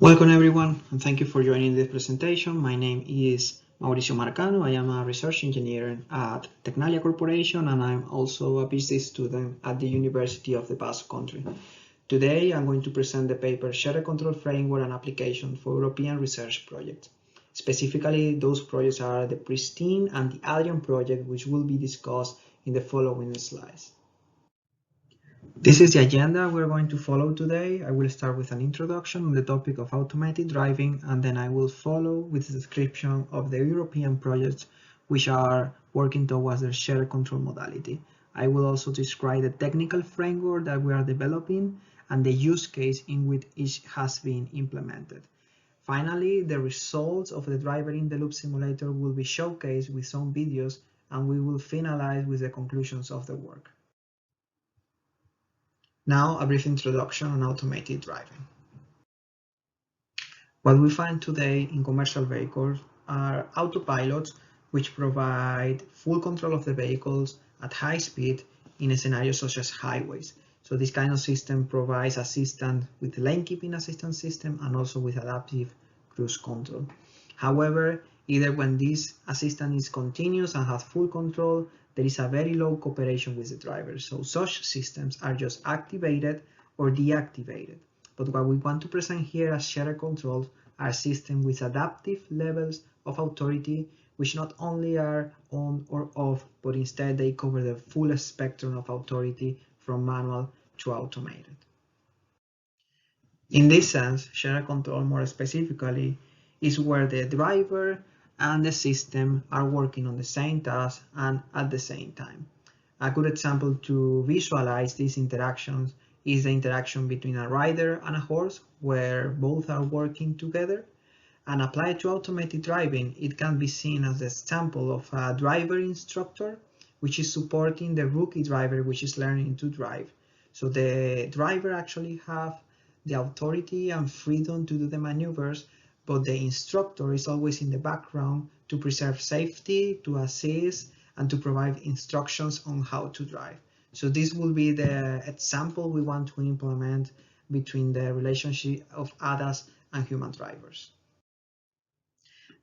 Welcome everyone, and thank you for joining this presentation. My name is Mauricio Marcano. I am a research engineer at Tecnalia Corporation, and I'm also a PhD student at the University of the Basque Country. Today, I'm going to present the paper Shared Control Framework and Application for European Research Projects. Specifically, those projects are the Pristine and the Adrian project, which will be discussed in the following slides. This is the agenda we're going to follow today. I will start with an introduction on the topic of automated driving, and then I will follow with a description of the European projects which are working towards the shared control modality. I will also describe the technical framework that we are developing and the use case in which it has been implemented. Finally, the results of the driver in the loop simulator will be showcased with some videos, and we will finalize with the conclusions of the work. Now, a brief introduction on automated driving. What we find today in commercial vehicles are autopilots, which provide full control of the vehicles at high speed in a scenario such as highways. So this kind of system provides assistance with lane keeping assistance system and also with adaptive cruise control. However, either when this assistance is continuous and has full control, there is a very low cooperation with the driver. So such systems are just activated or deactivated. But what we want to present here as shared controls are systems with adaptive levels of authority, which not only are on or off, but instead they cover the full spectrum of authority from manual to automated. In this sense, shared control more specifically is where the driver and the system are working on the same task and at the same time. A good example to visualize these interactions is the interaction between a rider and a horse, where both are working together. And applied to automated driving, it can be seen as the example of a driver instructor, which is supporting the rookie driver, which is learning to drive. So the driver actually have the authority and freedom to do the maneuvers, but the instructor is always in the background to preserve safety, to assist, and to provide instructions on how to drive. So this will be the example we want to implement between the relationship of ADAS and human drivers.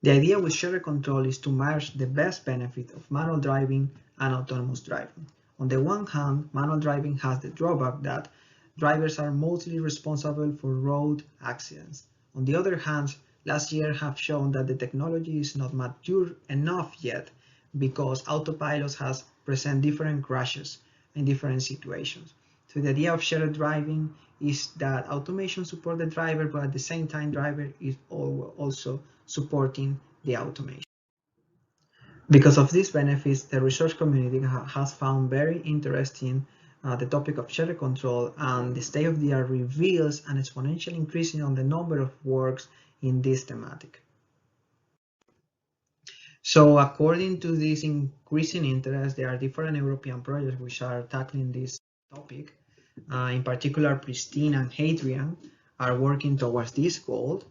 The idea with shared control is to merge the best benefit of manual driving and autonomous driving. On the one hand, manual driving has the drawback that drivers are mostly responsible for road accidents. On the other hand, last year have shown that the technology is not mature enough yet, because autopilots has present different crashes in different situations. So the idea of shared driving is that automation supports the driver, but at the same time, driver is also supporting the automation. Because of these benefits, the research community has found very interesting the topic of shared control, and the state of the art reveals an exponential increase in the number of works in this thematic. So according to this increasing interest, there are different European projects which are tackling this topic. In particular, Pristine and Hadrian are working towards this goal.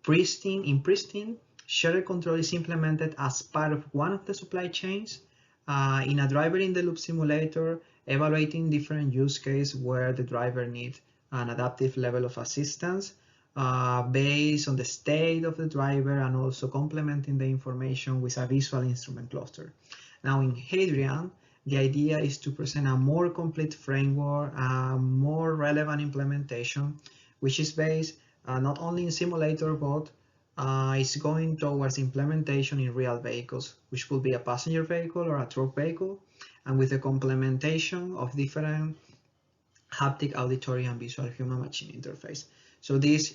In Pristine, shared control is implemented as part of one of the supply chains in a driver in the loop simulator, evaluating different use cases where the driver needs an adaptive level of assistance based on the state of the driver, and also complementing the information with a visual instrument cluster. Now in Hadrian, the idea is to present a more complete framework, a more relevant implementation, which is based not only in simulator, but is going towards implementation in real vehicles, which will be a passenger vehicle or a truck vehicle, and with the complementation of different haptic, auditory, and visual human-machine interface. So this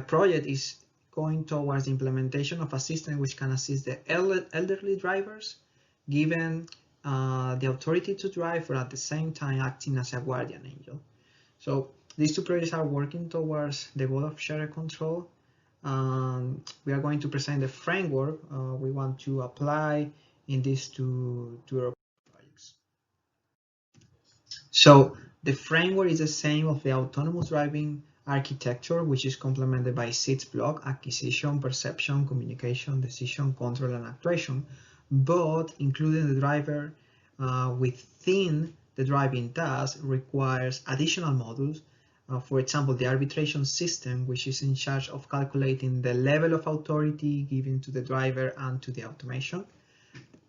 project is going towards the implementation of a system which can assist the elderly drivers, given the authority to drive, but at the same time acting as a guardian angel. So these two projects are working towards the goal of shared control. We are going to present the framework we want to apply in these two European projects. So the framework is the same of the autonomous driving architecture, which is complemented by 6 blocks: acquisition, perception, communication, decision, control, and actuation, but including the driver within the driving task requires additional modules For example, the arbitration system, which is in charge of calculating the level of authority given to the driver and to the automation,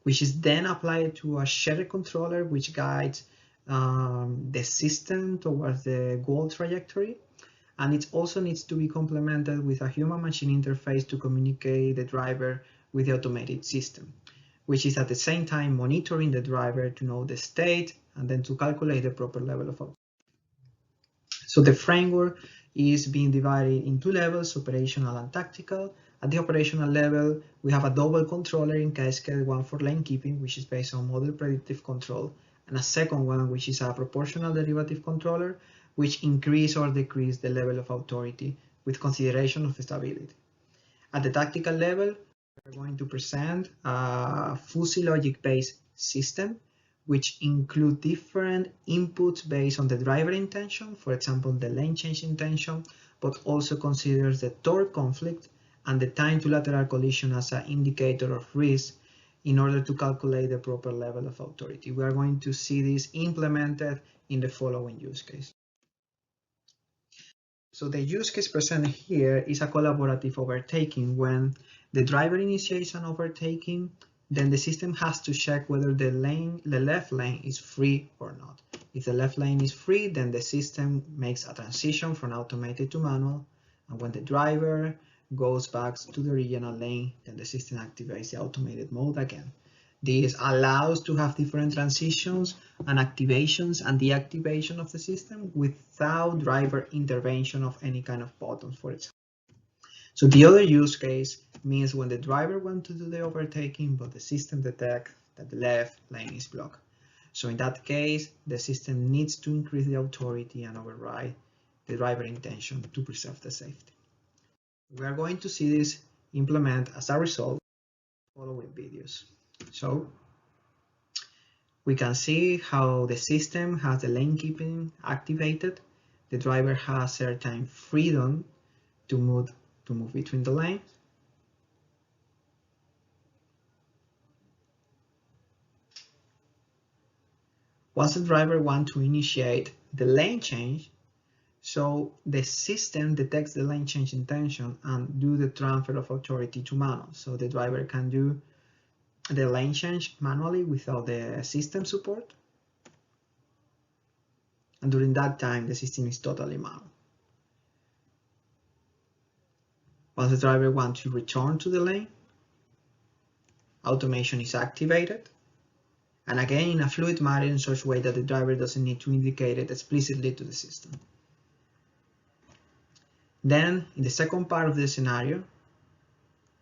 which is then applied to a shared controller, which guides the system towards the goal trajectory. And it also needs to be complemented with a human-machine interface to communicate the driver with the automated system, which is at the same time monitoring the driver to know the state and then to calculate the proper level of authority. So the framework is being divided in two levels, operational and tactical. At the operational level, we have a double controller in cascade, one for lane keeping, which is based on model predictive control, and a second one, which is a proportional derivative controller, which increase or decrease the level of authority with consideration of stability. At the tactical level, we're going to present a fuzzy logic-based system, which include different inputs based on the driver intention, for example, the lane change intention, but also considers the torque conflict and the time to lateral collision as an indicator of risk in order to calculate the proper level of authority. We are going to see this implemented in the following use case. So the use case presented here is a collaborative overtaking. When the driver initiates an overtaking, then the system has to check whether the left lane is free or not. If the left lane is free, then the system makes a transition from automated to manual. And when the driver goes back to the original lane, then the system activates the automated mode again. This allows to have different transitions and activations and deactivation of the system without driver intervention of any kind of buttons, for example. So the other use case means when the driver wants to do the overtaking, but the system detects that the left lane is blocked. So in that case, the system needs to increase the authority and override the driver intention to preserve the safety. We are going to see this implement as a result of the following videos. So we can see how the system has the lane keeping activated. The driver has certain freedom to move between the lanes. Once the driver wants to initiate the lane change, so the system detects the lane change intention and do the transfer of authority to manual. So the driver can do the lane change manually without the system support. And during that time, the system is totally manual. Once the driver wants to return to the lane, automation is activated. And again, in a fluid manner in such a way that the driver doesn't need to indicate it explicitly to the system. Then, in the second part of the scenario,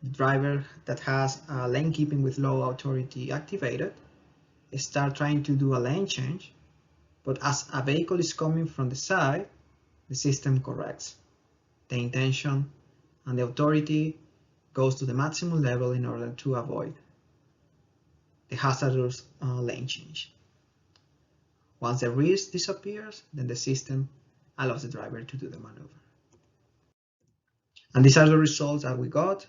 the driver that has lane keeping with low authority activated start trying to do a lane change, but as a vehicle is coming from the side, the system corrects the intention and the authority goes to the maximum level in order to avoid the hazardous lane change. Once the risk disappears, then the system allows the driver to do the maneuver. And these are the results that we got.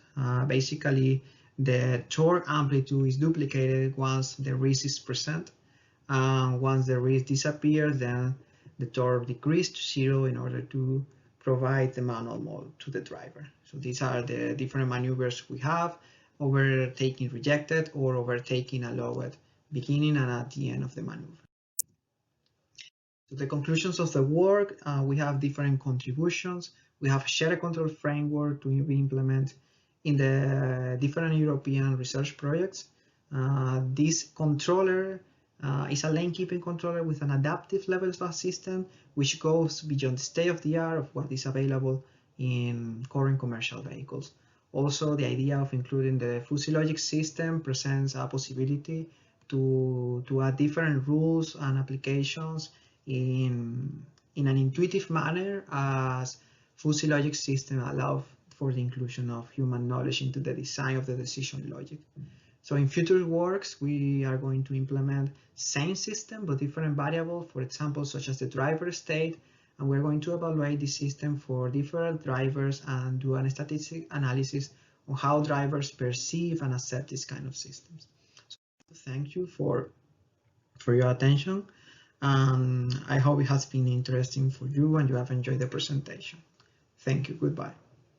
Basically, the torque amplitude is duplicated once the risk is present. Once the risk disappears, then the torque decreases to 0 in order to provide the manual mode to the driver. So these are the different maneuvers we have: overtaking rejected or overtaking allowed, beginning and at the end of the maneuver. So the conclusions of the work, we have different contributions. We have a shared control framework to be implemented in the different European research projects. This controller is a lane keeping controller with an adaptive level bus system, which goes beyond the state of the art of what is available in current commercial vehicles. Also, the idea of including the fuzzy logic system presents a possibility to add different rules and applications in an intuitive manner, as fuzzy logic system allows for the inclusion of human knowledge into the design of the decision logic. So in future works, we are going to implement same system but different variables, for example, such as the driver state, and we're going to evaluate the system for different drivers and do a statistic analysis on how drivers perceive and accept this kind of systems. So thank you for your attention. I hope it has been interesting for you and you have enjoyed the presentation. Thank you. Goodbye.